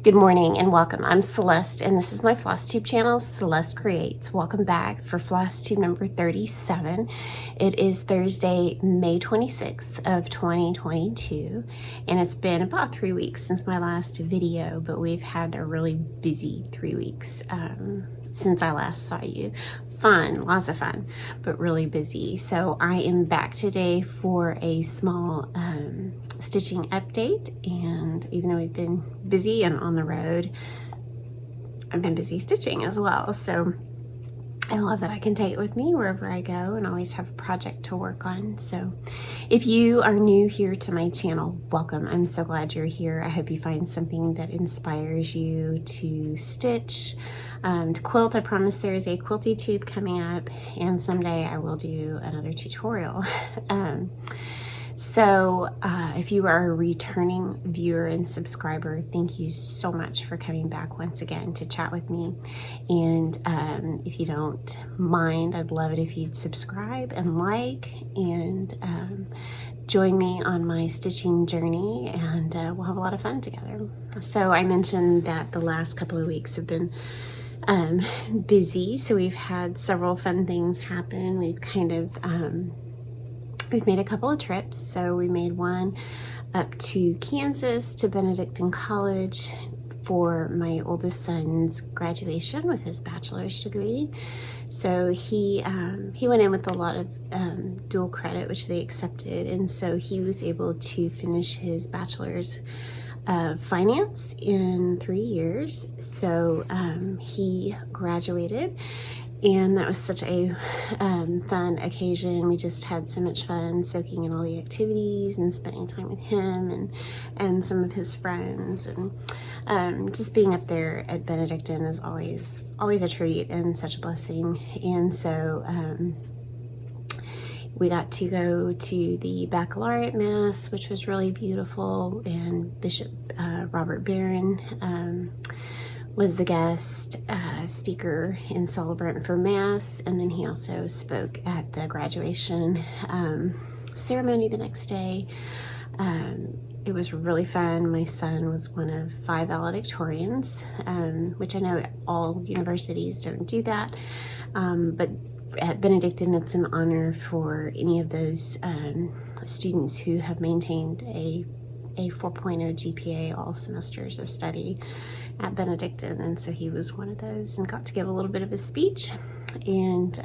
Good morning and welcome. I'm Celeste and this is my FlossTube channel, Celeste Creates. Welcome back for FlossTube number 37. It is Thursday, May 26th of 2022 and it's been about 3 weeks since my last video, but we've had a really busy 3 weeks since I last saw you. Fun, lots of fun, but really busy. So I am back today for a small stitching update, and even though we've been busy and on the road, I've been busy stitching as well. So I love that I can take it with me wherever I go and always have a project to work on. So if you are new here to my channel, welcome. I'm so glad you're here. I hope you find something that inspires you to stitch, to quilt. I promise there is a quilty tube coming up, and someday I will do another tutorial. If you are a returning viewer and subscriber, thank you so much for coming back once again to chat with me. And if you don't mind, I'd love it if you'd subscribe and like and join me on my stitching journey, and we'll have a lot of fun together. So I mentioned that the last couple of weeks have been busy, so we've had several fun things happen. We've kind of we've made a couple of trips. So we made one up to Kansas to Benedictine College for my oldest son's graduation with his bachelor's degree. So he went in with a lot of dual credit, which they accepted, and so he was able to finish his bachelor's of finance in 3 years. So he graduated, and that was such a fun occasion. We just had so much fun soaking in all the activities and spending time with him and some of his friends, and just being up there at Benedictine is always a treat and such a blessing. And so we got to go to the Baccalaureate Mass, which was really beautiful, and Bishop Robert Barron was the guest speaker and celebrant for Mass, and then he also spoke at the graduation ceremony the next day. It was really fun. My son was one of 5 valedictorians, which I know all universities don't do that, but at Benedictine it's an honor for any of those students who have maintained a 4.0 GPA all semesters of study at Benedictine, and so he was one of those and got to give a little bit of a speech. And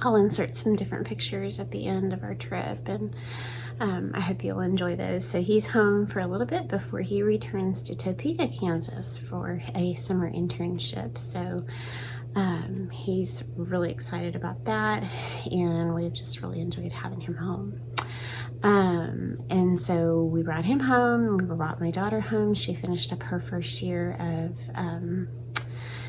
I'll insert some different pictures at the end of our trip, and I hope you'll enjoy those. So he's home for a little bit before he returns to Topeka, Kansas for a summer internship. So he's really excited about that, and we've just really enjoyed having him home. And so we brought him home. We brought my daughter home. She finished up her first year of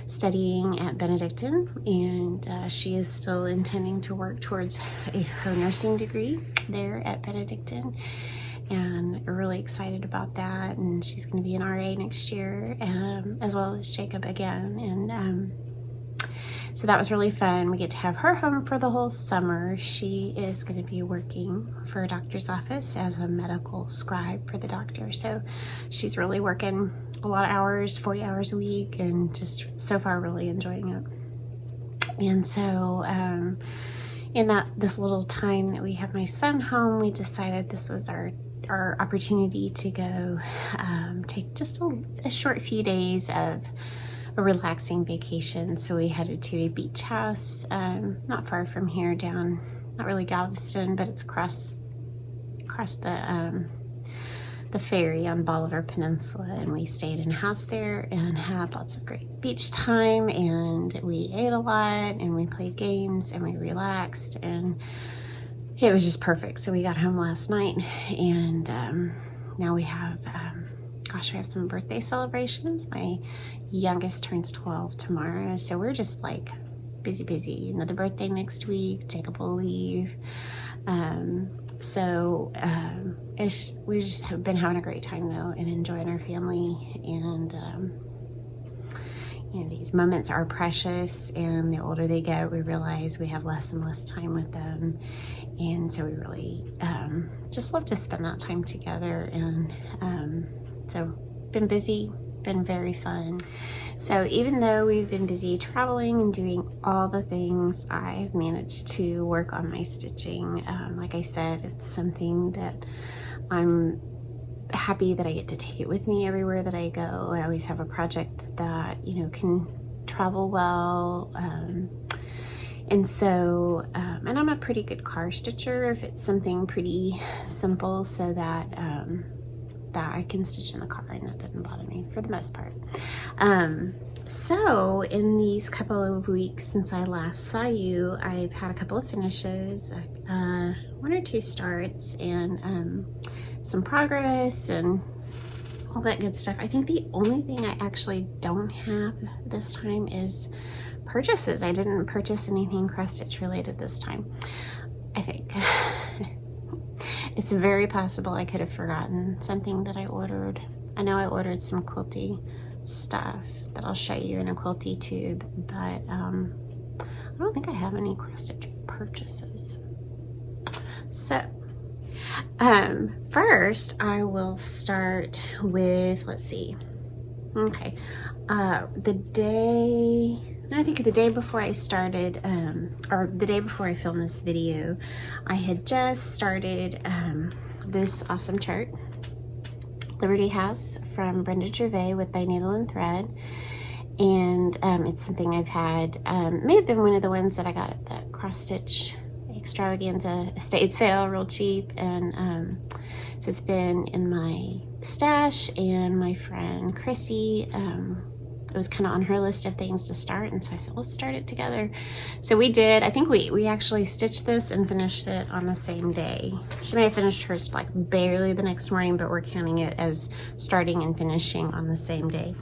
studying at Benedictine, and she is still intending to work towards her nursing degree there at Benedictine, and we're really excited about that. And she's going to be an RA next year, as well as Jacob again. And so that was really fun. We get to have her home for the whole summer. She is going to be working for a doctor's office as a medical scribe for the doctor. So she's really working a lot of hours, 40 hours a week, and just so far really enjoying it. And so in this little time that we have my son home, we decided this was our opportunity to go take just a short few days of a relaxing vacation. So we headed to a beach house not far from here, down, not really Galveston, but it's across the ferry on Bolivar Peninsula, and we stayed in a house there and had lots of great beach time, and we ate a lot, and we played games, and we relaxed, and it was just perfect. So we got home last night, and now we have we have some birthday celebrations. My youngest turns 12 tomorrow, so we're just like busy. Another birthday next week. Jacob will leave. We just have been having a great time though, and enjoying our family. And these moments are precious, and the older they get, we realize we have less and less time with them, and so we really just love to spend that time together. And so been busy been very fun. So even though we've been busy traveling and doing all the things, I've managed to work on my stitching. Like I said, it's something that I'm happy that I get to take it with me everywhere that I go. I always have a project that, you know, can travel well. And so, and I'm a pretty good car stitcher if it's something pretty simple, so that that I can stitch in the car and that doesn't bother me for the most part. So in these couple of weeks since I last saw you, I've had a couple of finishes, 1 or 2 starts, and some progress and all that good stuff. I think the only thing I actually don't have this time is purchases. I didn't purchase anything cross stitch related this time, I think. It's very possible I could have forgotten something that I ordered. I know I ordered some quilty stuff that I'll show you in a quilty tube, but I don't think I have any cross stitch purchases. So first I will start with, let's see, okay, I think the day before I started, or the day before I filmed this video, I had just started this awesome chart Liberty has from Brenda Gervais with Thy Needle and Thread. And it's something I've had, may have been one of the ones that I got at the cross stitch extravaganza estate sale, real cheap. And so it's been in my stash, and my friend Chrissy, it was kind of on her list of things to start, and so I said, let's start it together. So we did. I think we actually stitched this and finished it on the same day. She may have finished hers like barely the next morning, but we're counting it as starting and finishing on the same day.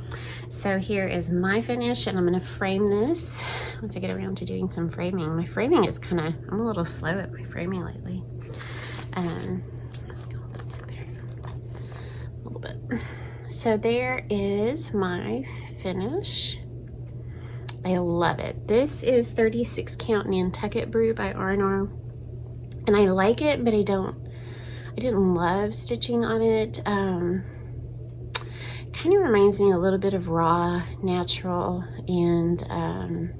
So here is my finish, and I'm going to frame this once I get around to doing some framing. My framing is kind of, I'm a little slow at my framing lately. A little bit. So there is my finish. I love it. This is 36 count Nantucket Brew by R&R, and I like it, but I didn't love stitching on it. Kind of reminds me a little bit of raw natural, and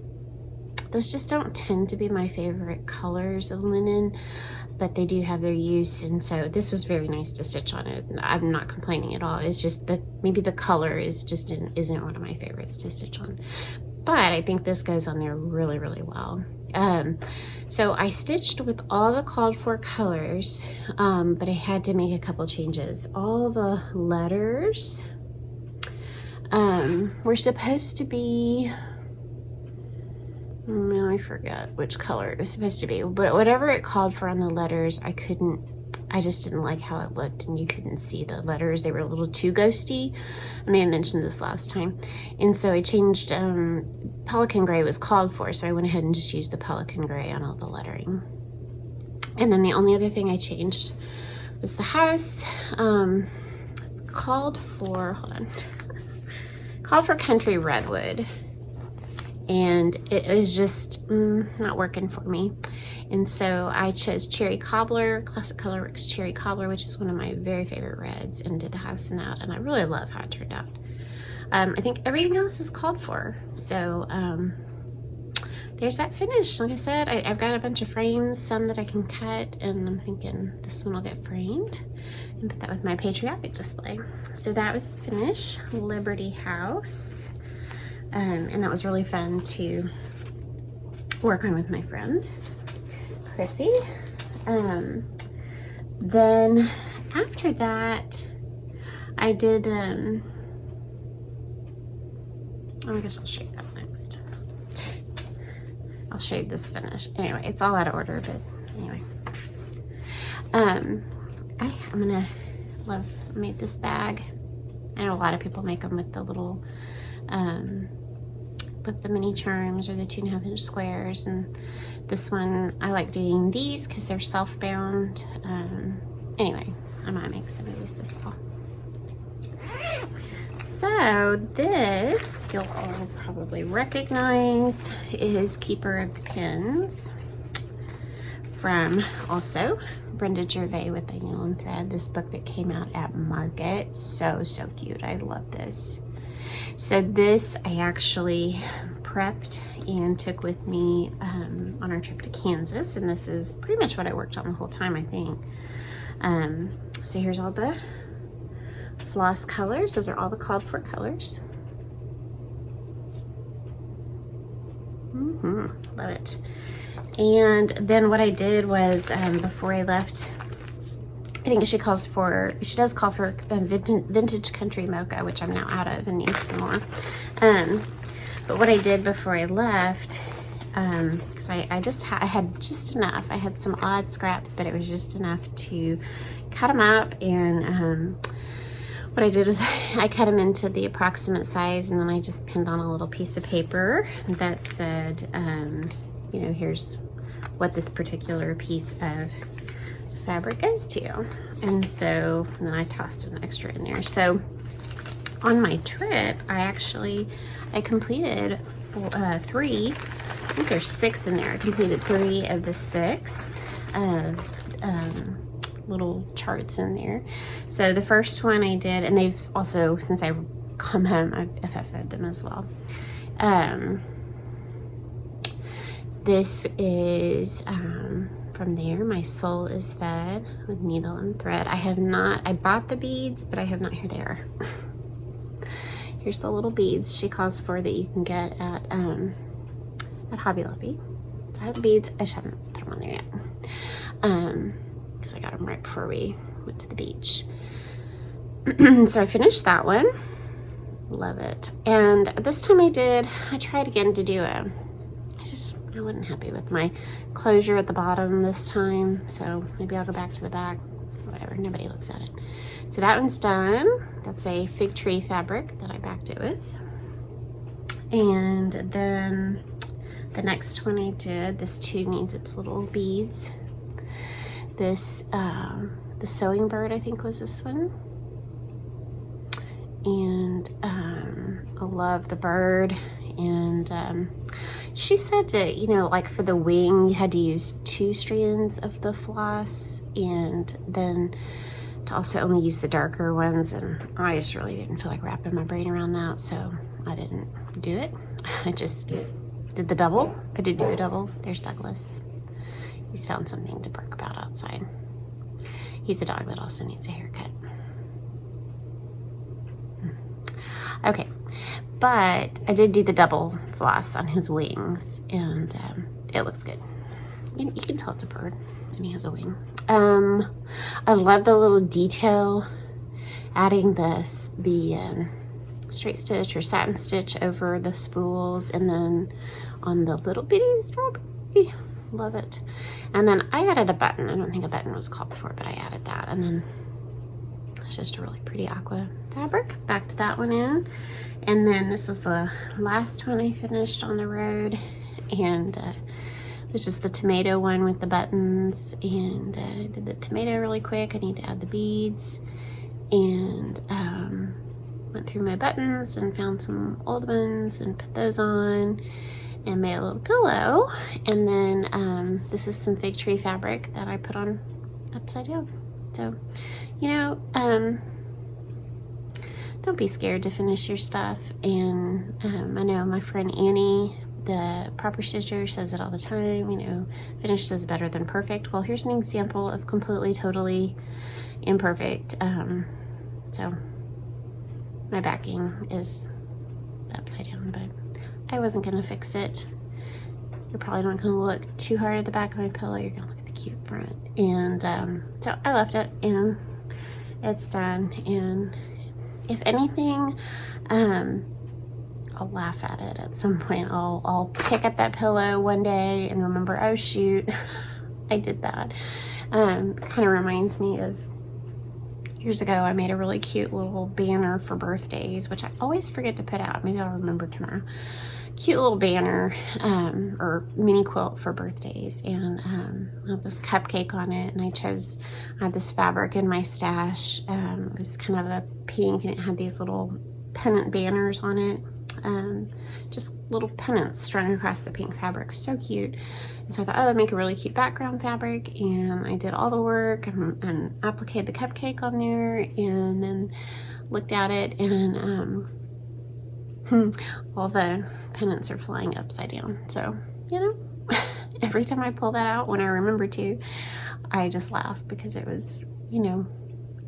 those just don't tend to be my favorite colors of linen, but they do have their use, and so this was very nice to stitch on it. I'm not complaining at all. It's just that maybe the color isn't one of my favorites to stitch on, but I think this goes on there really, really well. So I stitched with all the called for colors, but I had to make a couple changes. All the letters were supposed to be, no, I forgot which color it was supposed to be, but whatever it called for on the letters, I just didn't like how it looked, and you couldn't see the letters. They were a little too ghosty. I may have mentioned this last time. And so I changed, Pelican Gray was called for, so I went ahead and just used the Pelican Gray on all the lettering. And then the only other thing I changed was the house. Called for Country Redwood, and it was just not working for me. And so I chose Cherry Cobbler, Classic Colorworks Cherry Cobbler, which is one of my very favorite reds, and did the house in that, and I really love how it turned out. I think everything else is called for, so there's that finish. Like I said, I've got a bunch of frames, some that I can cut, and I'm thinking this one will get framed and put that with my Patriotic Display. So that was the finish, Liberty House. And that was really fun to work on with my friend Chrissy. Then after that, I did, I guess I'll show you that next. I'll show you this finish. Anyway, it's all out of order, but anyway. I made this bag. I know a lot of people make them with the little, with the mini charms or the 2.5-inch squares, and this one I like doing these because they're self-bound. Anyway, I might make some of these to sell. So this you'll all probably recognize is Keeper of the Pins from also Brenda Gervais with Thy Needle and Thread. This book that came out at Market, so cute. I love this. So this I actually prepped and took with me on our trip to Kansas, and this is pretty much what I worked on the whole time, I think. So here's all the floss colors. Those are all the called for colors. Love it. And then what I did was before I left, I think she does call for vintage country mocha, which I'm now out of and need some more. But what I did before I left, because I had just enough. I had some odd scraps, but it was just enough to cut them up. And what I did is I cut them into the approximate size, and then I just pinned on a little piece of paper that said, you know, here's what this particular piece of fabric goes to. And then I tossed an extra in there. So on my trip, I completed 3, I think there's 6 in there. I completed 3 of the 6 little charts in there. So the first one I did, and they've also, since I come home, I've FF'd them as well. This is from there, My Soul is Fed with Needle and Thread. I bought the beads, but I have not, here they are. Here's the little beads she calls for that you can get at Hobby Lobby. So I have the beads, I just haven't put them on there yet. Because I got them right before we went to the beach. So I finished that one. Love it. And this time I tried again to do I wasn't happy with my closure at the bottom this time, so maybe I'll go back to the back. Whatever, nobody looks at it. So that one's done. That's a fig tree fabric that I backed it with. And then the next one I did, this too needs its little beads. This, the Sewing Bird, I think was this one. And I love the bird. And she said that, you know, like for the wing, you had to use 2 strands of the floss, and then to also only use the darker ones. And I just really didn't feel like wrapping my brain around that, so I didn't do it. I just did the double. I did do the double. There's Douglas. He's found something to bark about outside. He's a dog that also needs a haircut. Okay, but I did do the double floss on his wings, and it looks good. You can tell it's a bird, and he has a wing. I love the little detail, adding the straight stitch or satin stitch over the spools, and then on the little bitty strawberry. Love it. And then I added a button. I don't think a button was called for, but I added that. And then it's just a really pretty aqua fabric. Backed that one in. And then this was the last one I finished on the road. And it was just the tomato one with the buttons. And I did the tomato really quick. I need to add the beads. And went through my buttons and found some old ones and put those on. And made a little pillow. And then this is some fig tree fabric that I put on upside down. So, you know, don't be scared to finish your stuff. And I know my friend Annie, the proper stitcher, says it all the time, you know, finished is better than perfect. Well, here's an example of completely, totally imperfect. So my backing is upside down, but I wasn't gonna fix it. You're probably not gonna look too hard at the back of my pillow. You're gonna look at the cute front. And so I left it, and it's done. And if anything, I'll laugh at it at some point. I'll pick up that pillow one day and remember, oh shoot, I did that. Kind of reminds me of years ago, I made a really cute little banner for birthdays, which I always forget to put out. Maybe I'll remember tomorrow. Cute little banner or mini quilt for birthdays, and I have this cupcake on it, and I had this fabric in my stash. It was kind of a pink, and it had these little pennant banners on it, just little pennants strung across the pink fabric. So cute. And so I thought, oh, that'd make a really cute background fabric, and I did all the work and appliqued the cupcake on there, and then looked at it, and All the pennants are flying upside down. So, you know, every time I pull that out, when I remember to, I just laugh because it was, you know,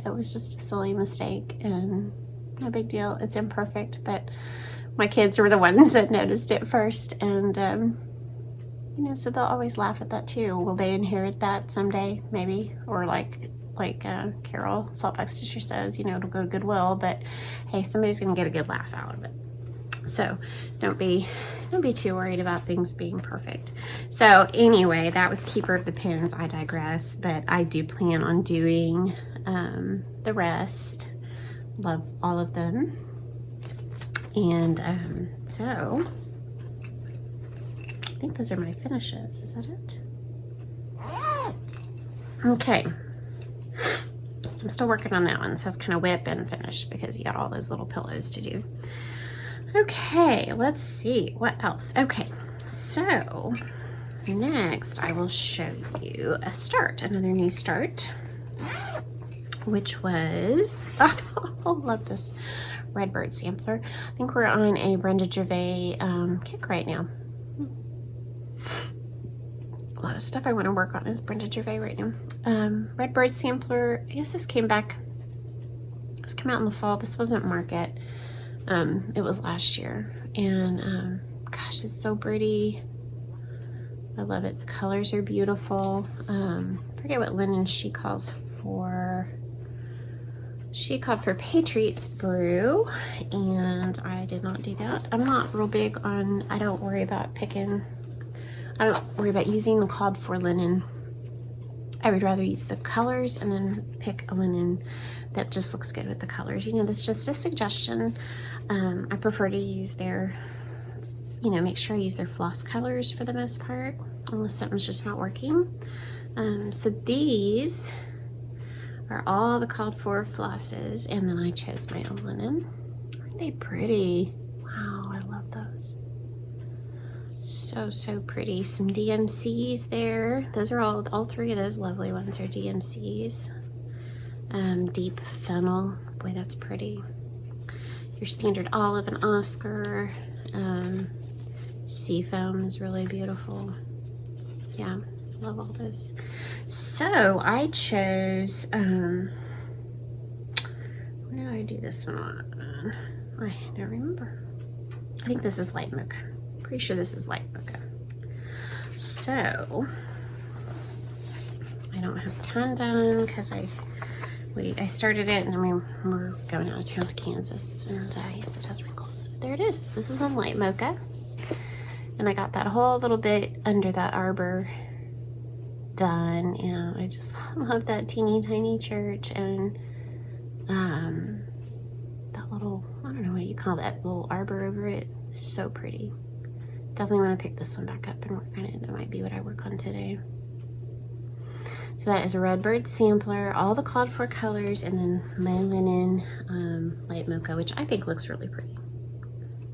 it was just a silly mistake and no big deal. It's imperfect, but my kids were the ones that noticed it first. And, you know, so they'll always laugh at that too. Will they inherit that someday? Maybe. Or like Carol Saltbox Stitcher says, you know, it'll go to Goodwill, but hey, somebody's going to get a good laugh out of it. So don't be too worried about things being perfect. So anyway, that was Keeper of the Pens. I digress, but I do plan on doing the rest. Love all of them. And so I think those are my finishes. Is that it? Okay. So I'm still working on that one. So it's kind of WIP and finished because you got all those little pillows to do. Okay, let's see what else. Okay, so next I will show you a start, another new start, which was, oh, I love this Redbird sampler. I think we're on a Brenda Gervais kick right now. A lot of stuff I want to work on is Brenda Gervais right now. Redbird sampler, I guess this came out in the fall. This wasn't market. It was last year, and gosh, it's so pretty. I love it. The colors are beautiful. I forget what linen she calls for. She called for Patriots Brew, and I did not do that. I'm not real big on, I don't worry about using the called for linen. I would rather use the colors and then pick a linen that just looks good with the colors. You know, that's just a suggestion. I prefer to use their, you know, make sure I use their floss colors for the most part, unless something's just not working. So these are all the called for flosses, and then I chose my own linen. Aren't they pretty? Wow, I love those. So pretty. Some DMCs there. Those are all three of those lovely ones are DMCs. Deep fennel. Boy, that's pretty. Your standard olive and Oscar. Seafoam is really beautiful. Yeah, love all those. So I chose, when did I do this one on? I don't remember. I think this is light mocha. Pretty sure this is light mocha. So I don't have a ton done because I started it, and I mean, we're going out of town to Kansas, and yes, it has wrinkles. But there it is. This is on light mocha, and I got that whole little bit under that arbor done, and I just love that teeny tiny church, and that little, I don't know what you call that, little arbor over it. So pretty. Definitely want to pick this one back up and work on it. That might be what I work on today. So that is a Redbird sampler, all the called for colors, and then my linen light mocha, which I think looks really pretty.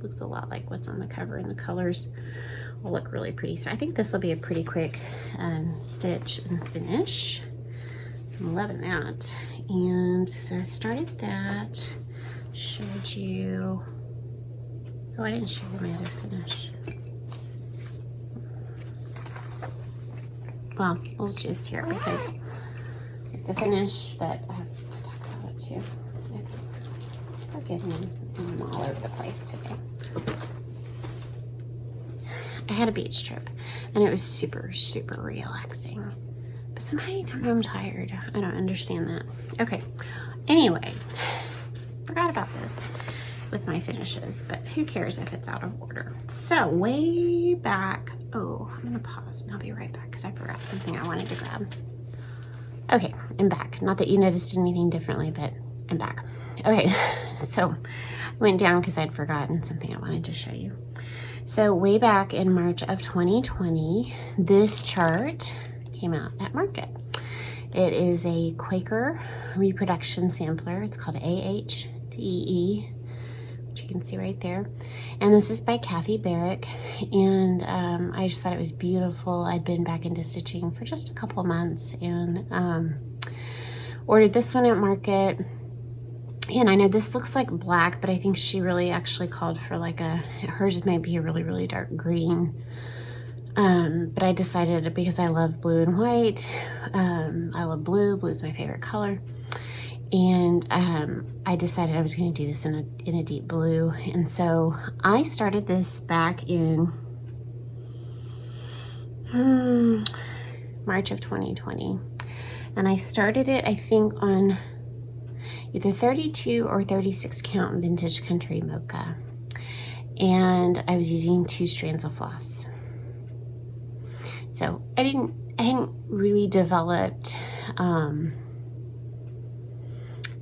Looks a lot like what's on the cover, and the colors will look really pretty. So I think this will be a pretty quick stitch and finish. So I'm loving that. And so I started that, showed you, oh, I didn't show you my other finish. Well, we'll just here because it's a finish, but I have to talk about it too. Okay. Forgive me, I'm all over the place today. I had a beach trip, and it was super, super relaxing. But somehow you come home tired. I don't understand that. Okay. Anyway, forgot about this with my finishes, but who cares if it's out of order. So way back, oh, I'm gonna pause and I'll be right back because I forgot something I wanted to grab. Okay, I'm back. Not that you noticed anything differently, but I'm back. Okay, so I went down because I'd forgotten something I wanted to show you. So way back in March of 2020, this chart came out at market. It is a Quaker Reproduction sampler. It's called AHTE, which you can see right there. And this is by Kathy Barrick, and I just thought it was beautiful. I'd been back into stitching for just a couple months, and ordered this one at market. And I know this looks like black, but I think she really actually called for like hers may be a really, really dark green. But I decided, because I love blue and white, I love blue. Blue is my favorite color. And I decided I was going to do this in a deep blue. And so I started this back in March of 2020. And I started it, I think, on either 32 or 36 count vintage country mocha. And I was using 2 strands of floss. So I hadn't really developed, I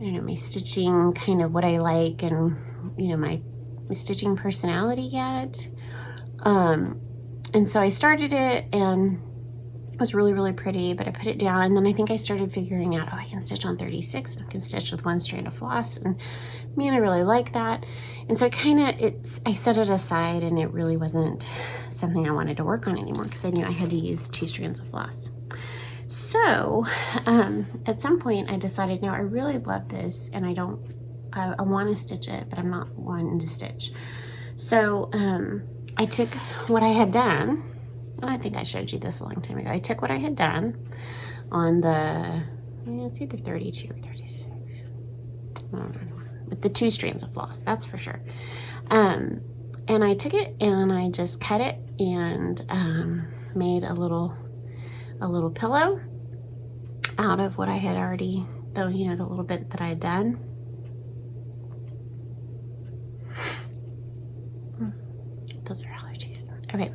don't know, my stitching, kind of what I like, and, you know, my stitching personality yet. And so I started it, and it was really, really pretty, but I put it down, and then I think I started figuring out, oh, I can stitch on 36, and I can stitch with 1 strand of floss, and man, I really like that. And so I set it aside, and it really wasn't something I wanted to work on anymore, because I knew I had to use 2 strands of floss. So at some point I decided, no, I really love this, and I want to stitch it, but I'm not wanting to stitch. So I took what I had done, and I think I showed you this a long time ago. I took what I had done on it's either 32 or 36. I don't know. With the 2 strands of floss, that's for sure. And I took it and I just cut it and made a little pillow out of what I had already, the little bit that I had done. Those are allergies. Okay.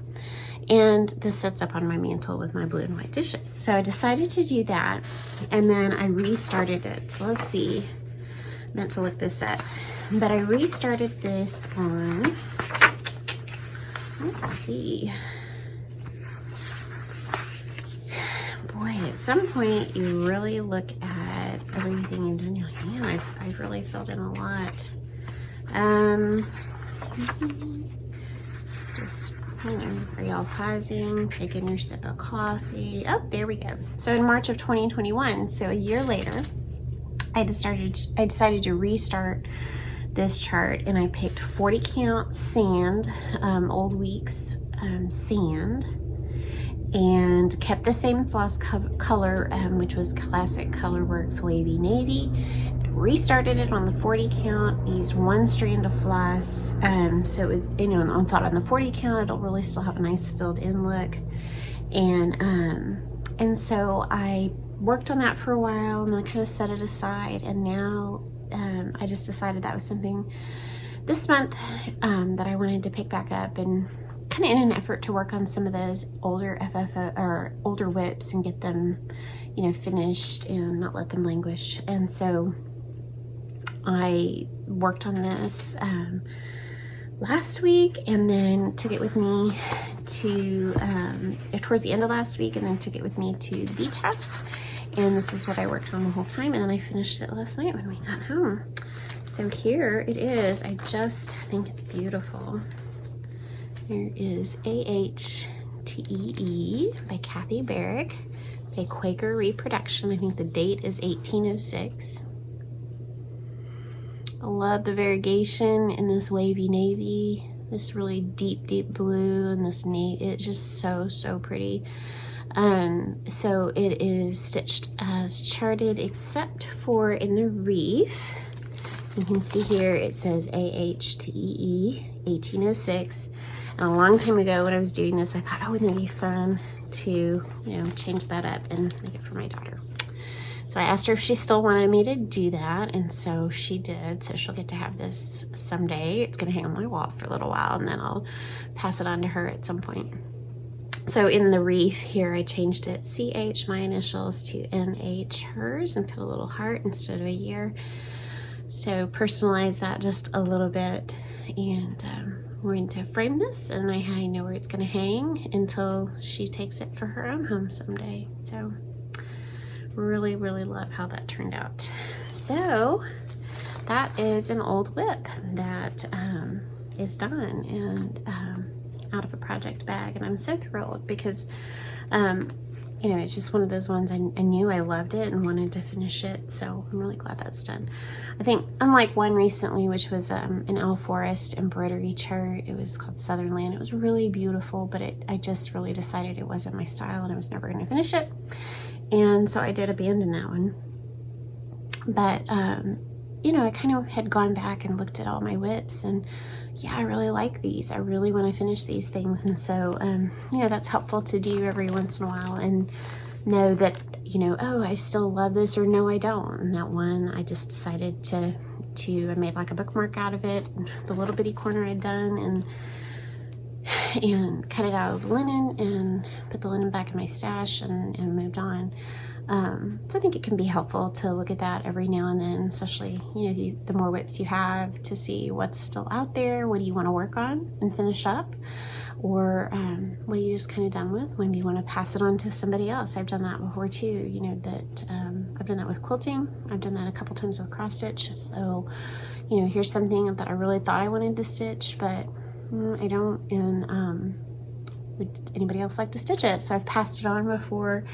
And this sits up on my mantle with my blue and white dishes. So I decided to do that, and then I restarted it. So let's see. I meant to look this up, but I restarted this on, let's see. Boy, at some point you really look at everything you've done. You're like, man, I've really filled in a lot. Just, are y'all pausing, taking your sip of coffee? Oh, there we go. So in March of 2021, so a year later, I decided to restart this chart, and I picked 40 count sand, Old Weeks sand, and kept the same floss color, which was Classic Colorworks Wavy Navy. Restarted it on the 40 count, used 1 strand of floss, so it's, I thought on the 40 count it'll really still have a nice filled in look, and so I worked on that for a while, and then I kind of set it aside, and now I just decided that was something this month that I wanted to pick back up, and kind of in an effort to work on some of those older FFO or older WIPs and get them, finished and not let them languish. And so I worked on this last week, and then took it with me to towards the end of last week, and then took it with me to the beach house. And this is what I worked on the whole time, and then I finished it last night when we got home. So here it is. I just think it's beautiful. There is AHTEE by Kathy Barrick, a Quaker Reproduction. I think the date is 1806. I love the variegation in this wavy navy, this really deep, deep blue, and this navy. It's just so, so pretty. So it is stitched as charted, except for in the wreath. You can see here it says AHTEE 1806. And a long time ago when I was doing this, I thought, oh, wouldn't it be fun to, change that up and make it for my daughter. So I asked her if she still wanted me to do that, and so she did. So she'll get to have this someday. It's going to hang on my wall for a little while, and then I'll pass it on to her at some point. So in the wreath here, I changed it CH, my initials, to NH, hers, and put a little heart instead of a year. So personalize that just a little bit, and we're going to frame this, and I know where it's going to hang until she takes it for her own home someday. So really, really love how that turned out. So that is an old WIP that is done and out of a project bag, and I'm so thrilled because you know, it's just one of those ones I knew I loved it and wanted to finish it, so I'm really glad that's done. I think unlike one recently, which was an Owl Forest embroidery chart, it was called Southern Land. It was really beautiful, but I just really decided it wasn't my style and I was never going to finish it, and so I did abandon that one. But you know, I kind of had gone back and looked at all my WIPs, and yeah, I really like these. I really want to finish these things, and so you know, that's helpful to do every once in a while and know that, you know, oh, I still love this, or no, I don't. And that one, I just decided to I made like a bookmark out of it, the little bitty corner I'd done, and cut it out of linen and put the linen back in my stash and moved on. So I think it can be helpful to look at that every now and then, especially, you know, the more WIPs you have, to see what's still out there, what do you want to work on and finish up, or what are you just kind of done with, maybe you want to pass it on to somebody else. I've done that before too, you know, that I've done that with quilting. I've done that a couple times with cross stitch. So, you know, here's something that I really thought I wanted to stitch, but I don't, and would anybody else like to stitch it? So I've passed it on before,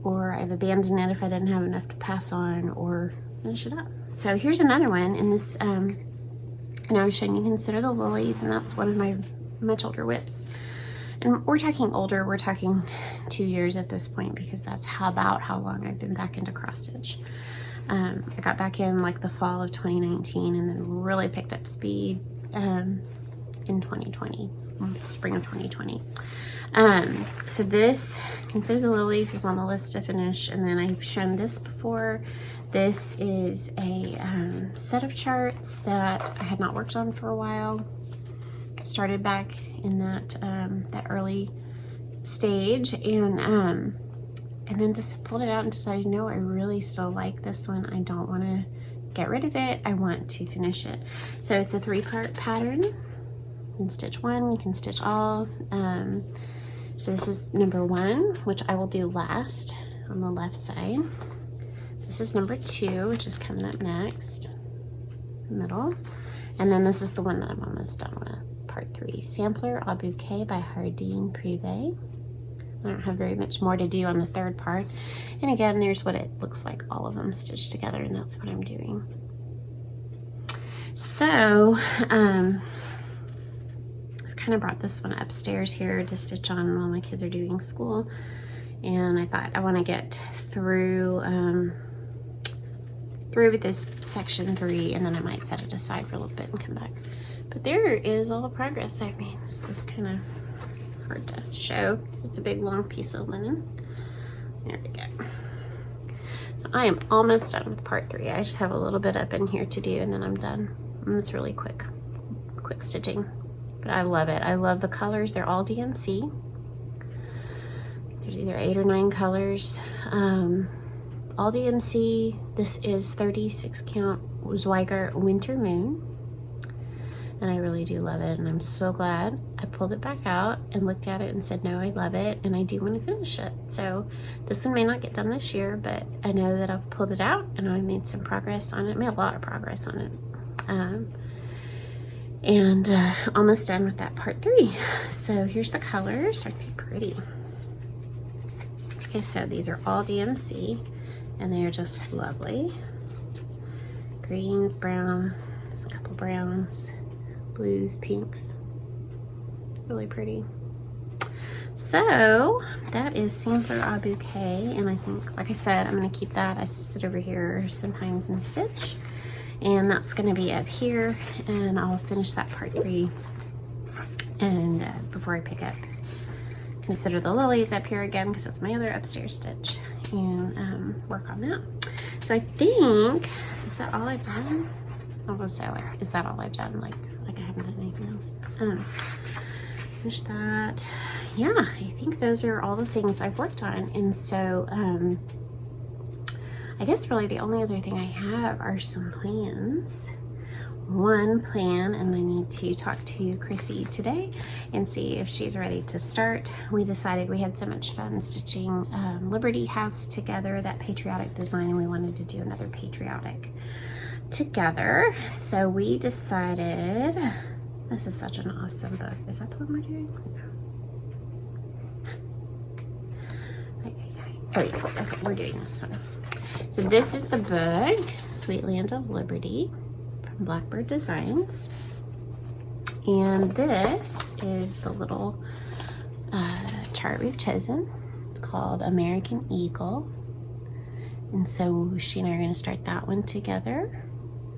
or I've abandoned it if I didn't have enough to pass on or finish it up. So here's another one in this, and I was showing you Consider the Lilies, and that's one of my much older WIPs. And we're talking older, we're talking 2 years at this point, because that's about how long I've been back into cross stitch. I got back in like the fall of 2019 and then really picked up speed in 2020, spring of 2020. So this, Consider the Lilies, is on the list to finish, and then I've shown this before. This is a set of charts that I had not worked on for a while. Started back in that early stage, and then just pulled it out and decided, no, I really still like this one. I don't want to get rid of it. I want to finish it. So it's a 3-part pattern. You can stitch one, you can stitch all. So this is number 1, which I will do last on the left side. This is number 2, which is coming up next, middle. And then this is the one that I'm almost done with, part 3, Sampler au Bouquet by Hardin Privé. I don't have very much more to do on the 3rd part. And again, there's what it looks like, all of them stitched together, and that's what I'm doing. So, kind of brought this one upstairs here to stitch on while my kids are doing school, and I thought I want to get through with this section 3, and then I might set it aside for a little bit and come back. But there is all the progress I've made. This is kind of hard to show. It's a big long piece of linen. There we go. So I am almost done with part 3. I just have a little bit up in here to do, and then I'm done. And it's really quick stitching. But I love it. I love the colors. They're all DMC. There's either 8 or 9 colors. All DMC. This is 36 count Zweigart Winter Moon. And I really do love it. And I'm so glad I pulled it back out and looked at it and said, no, I love it. And I do want to finish it. So this one may not get done this year, but I know that I've pulled it out and I made some progress on it. I made a lot of progress on it. And almost done with that part 3. So here's the colors. Aren't they pretty? Okay, so these are all DMC, and they are just lovely. Greens, browns, a couple browns, blues, pinks. Really pretty. So that is Sampler au Bouquet, and I think, like I said, I'm going to keep that. I sit over here sometimes and stitch. And that's going to be up here, and I'll finish that part 3 and before I pick up Consider the Lilies up here again, because that's my other upstairs stitch, and work on that. So I think, is that all I've done? I was gonna say, like, is that all I've done? Like I haven't done anything else. Finish that. Yeah, I think those are all the things I've worked on, and so I guess really the only other thing I have are some plans. One plan, and I need to talk to Chrissy today and see if she's ready to start. We decided we had so much fun stitching Liberty House together, that patriotic design, and we wanted to do another patriotic together. So we decided, this is such an awesome book. Is that the one we're doing? No. Okay. Oh yes, okay, we're doing this one. So this is the book, Sweet Land of Liberty, from Blackbird Designs. And this is the little chart we've chosen. It's called American Eagle. And so she and I are going to start that one together.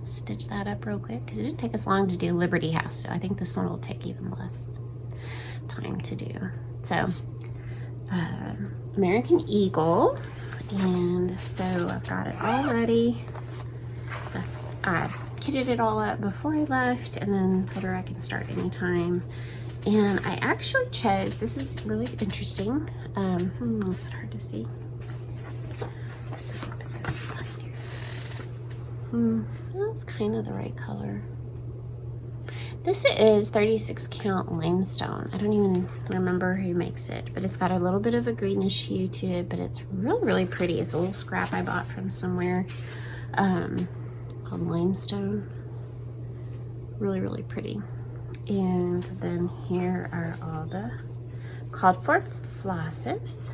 Stitch that up real quick because it didn't take us long to do Liberty House, so I think this one will take even less time to do. So American Eagle, and so I've got it all ready. I kitted it all up before I left and then told her I can start anytime. And I actually chose, this is really interesting. Is it hard to see? That's kind of the right color. This is 36 count limestone. I don't even remember who makes it, but it's got a little bit of a greenish hue to it, but it's really, really pretty. It's a little scrap I bought from somewhere called limestone. Really, really pretty. And then here are all the called for flosses.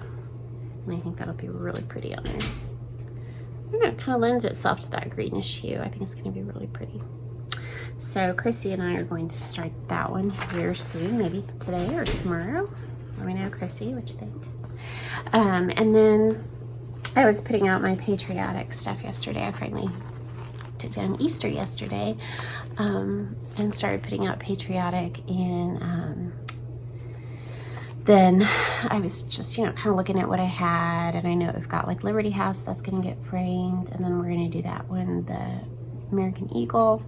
And I think that'll be really pretty on there. I don't know, it kind of lends itself to that greenish hue. I think it's going to be really pretty. So Chrissy and I are going to start that one here soon, maybe today or tomorrow. Let me know, Chrissy, what you think. And then I was putting out my patriotic stuff yesterday. I finally took down Easter yesterday and started putting out patriotic, and then I was just, you know, kind of looking at what I had, and I know we've got like Liberty House that's going to get framed, and then we're going to do that one, the American Eagle.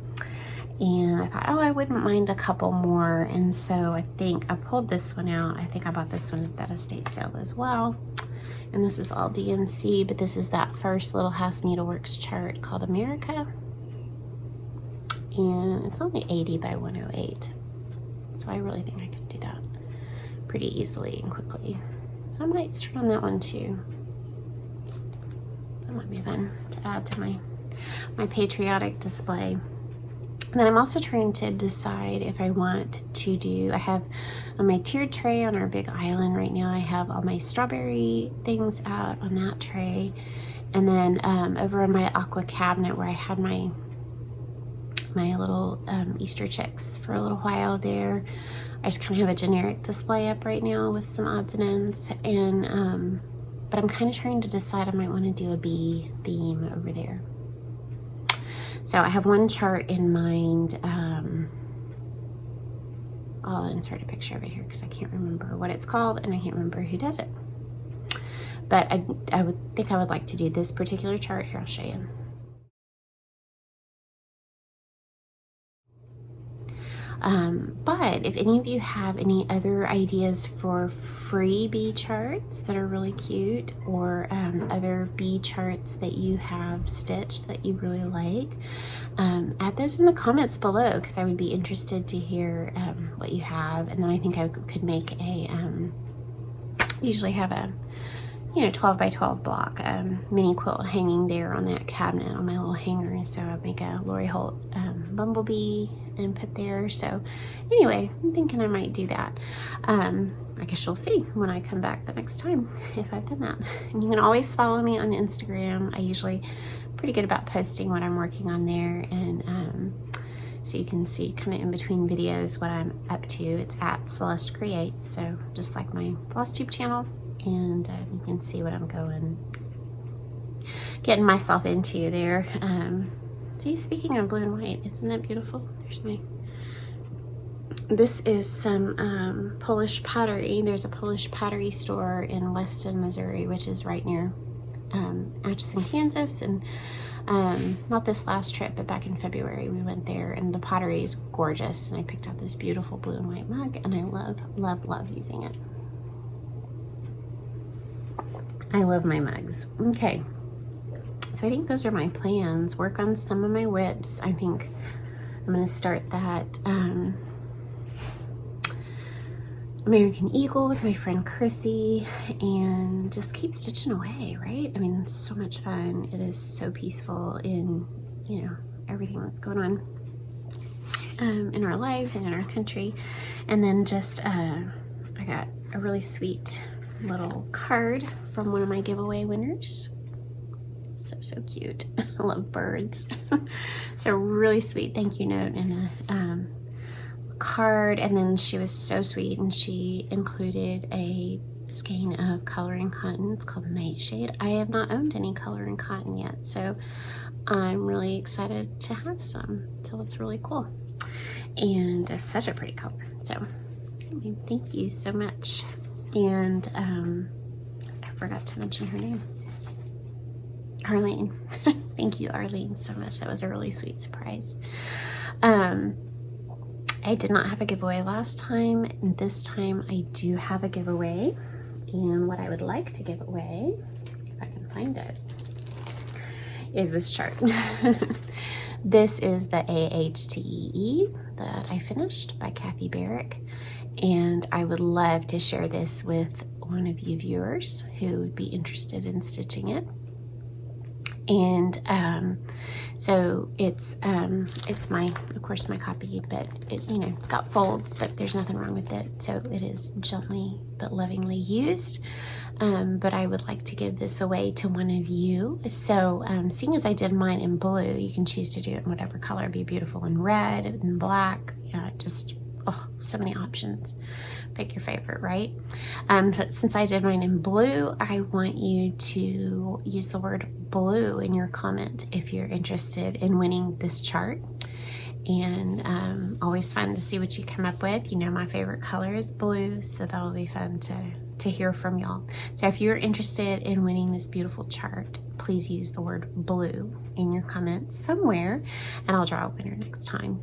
And I thought, oh, I wouldn't mind a couple more. And so I think I pulled this one out. I think I bought this one at that estate sale as well. And this is all DMC, but this is that first Little House Needleworks chart called America. And it's only 80 by 108. So I really think I could do that pretty easily and quickly. So I might start on that one too. That might be fun to add to my patriotic display. And then I'm also trying to decide if I want to do, I have on my tiered tray on our big island right now, I have all my strawberry things out on that tray. And then over in my aqua cabinet where I had my little Easter chicks for a little while there, I just kind of have a generic display up right now with some odds and ends. And but I'm kind of trying to decide I might want to do a bee theme over there. So I have one chart in mind. I'll insert a picture of it here because I can't remember what it's called and I can't remember who does it. But I would think I would like to do this particular chart. Here, I'll show you. But if any of you have any other ideas for free bee charts that are really cute, or other bee charts that you have stitched that you really like, add those in the comments below because I would be interested to hear what you have. And then I think I could make a, usually have a, 12 by 12 block mini quilt hanging there on that cabinet on my little hanger. So I'd make a Lori Holt bumblebee and put there. So anyway, I'm thinking I might do that. I guess you'll see when I come back the next time if I've done that. And you can always follow me on Instagram. I usually pretty good about posting what I'm working on there, and so you can see kind of in between videos what I'm up to. It's at Celeste Creates, so just like my FlossTube channel. And you can see what I'm getting myself into there. See, speaking of blue and white, isn't that beautiful? There's this is some Polish pottery. There's a Polish pottery store in Weston, Missouri, which is right near Atchison, Kansas. And not this last trip, but back in February we went there, and the pottery is gorgeous. And I picked out this beautiful blue and white mug, and I love using it. I love my mugs. Okay, so I think those are my plans. Work on some of my WIPs. I think I'm going to start that American Eagle with my friend Chrissy and just keep stitching away, right? I mean, it's so much fun. It is so peaceful in, everything that's going on in our lives and in our country. And then just, I got a really sweet little card from one of my giveaway winners. So cute. I love birds. So really sweet thank you note and a card, and then she was so sweet and she included a skein of coloring cotton. It's called Nightshade. I have not owned any coloring cotton yet, so I'm really excited to have some. So it's really cool, and it's such a pretty color. So I mean, thank you so much. And I forgot to mention her name, Arlene. Thank you, Arlene, so much. That was a really sweet surprise. I did not have a giveaway last time, and this time I do have a giveaway. And what I would like to give away, if I can find it, is this chart. This is the AHTEE that I finished by Kathy Barrick, and I would love to share this with one of you viewers who would be interested in stitching it. And so it's my, of course, my copy, but it, you know, it's got folds, but there's nothing wrong with it. So it is gently but lovingly used. But I would like to give this away to one of you. So seeing as I did mine in blue, you can choose to do it in whatever color. It'd be beautiful in red and black. Just, oh, so many options. Pick your favorite, right? But since I did mine in blue, I want you to use the word blue in your comment if you're interested in winning this chart. And always fun to see what you come up with. You know, my favorite color is blue, so that'll be fun to hear from y'all. So if you're interested in winning this beautiful chart, please use the word blue in your comments somewhere, and I'll draw a winner next time.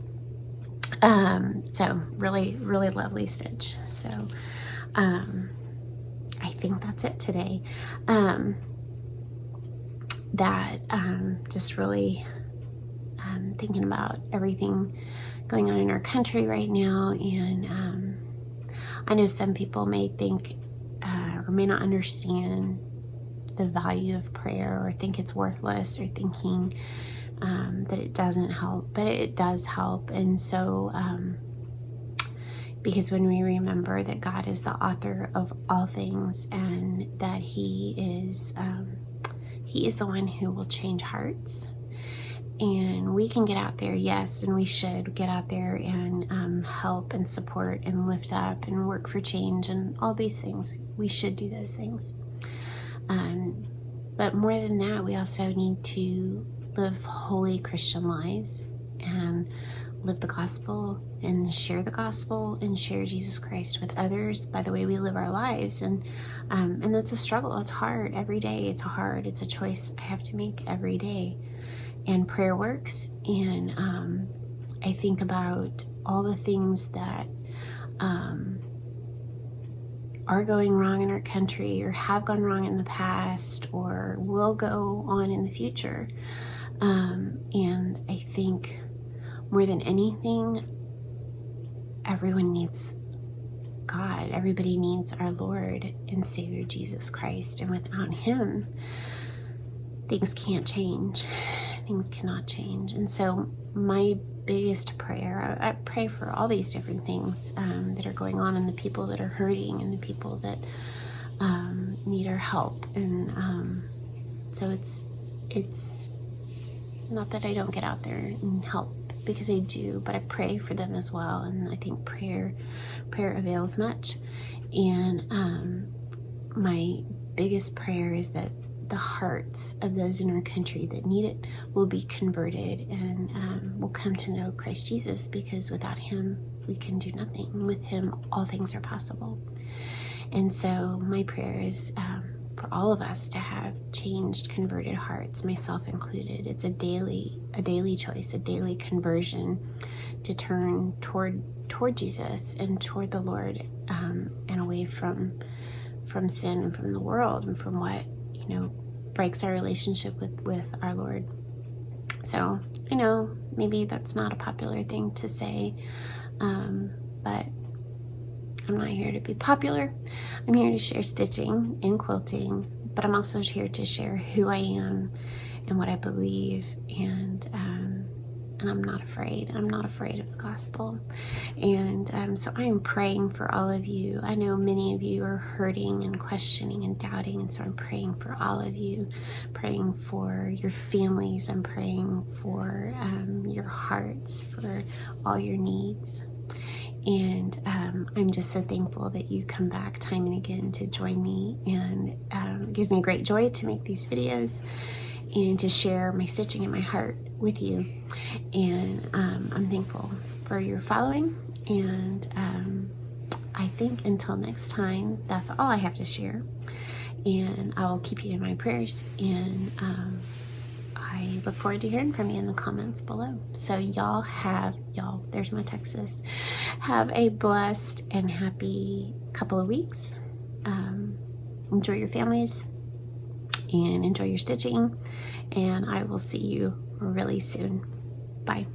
So really lovely stitch. So I think that's it today. Just really thinking about everything going on in our country right now, and I know some people may think or may not understand the value of prayer, or think it's worthless, or thinking that it doesn't help, but it does help. And so because when we remember that God is the author of all things, and that he is the one who will change hearts, and we can get out there, yes, and we should get out there and help and support and lift up and work for change and all these things. We should do those things, but more than that, we also need to live holy Christian lives and live the gospel and share the gospel and share Jesus Christ with others by the way we live our lives. And that's a struggle. It's hard every day. It's a choice I have to make every day. And prayer works. And I think about all the things that are going wrong in our country, or have gone wrong in the past, or will go on in the future. And I think more than anything, everyone needs God. Everybody needs our Lord and Savior Jesus Christ. And without him, things can't change. Things cannot change. And so my biggest prayer, I pray for all these different things that are going on, and the people that are hurting, and the people that need our help. And so it's not that I don't get out there and help, because I do, but I pray for them as well. And I think prayer avails much. And my biggest prayer is that the hearts of those in our country that need it will be converted, and will come to know Christ Jesus, because without him we can do nothing. With him all things are possible. And so my prayer is for all of us to have changed, converted hearts, myself included. It's a daily choice, a daily conversion to turn toward Jesus and toward the Lord, and away from sin and from the world and from what, breaks our relationship with our Lord. So I know maybe that's not a popular thing to say, but I'm not here to be popular. I'm here to share stitching and quilting, but I'm also here to share who I am and what I believe. And and I'm not afraid. I'm not afraid of the gospel. And so I am praying for all of you. I know many of you are hurting and questioning and doubting, and so I'm praying for all of you, praying for your families. I'm praying for your hearts, for all your needs. And I'm just so thankful that you come back time and again to join me, and it gives me great joy to make these videos and to share my stitching and my heart with you. And I'm thankful for your following, and I think until next time, that's all I have to share, and I will keep you in my prayers, and I look forward to hearing from you in the comments below. So y'all, there's my Texas, have a blessed and happy couple of weeks. Enjoy your families and enjoy your stitching, and I will see you really soon. Bye.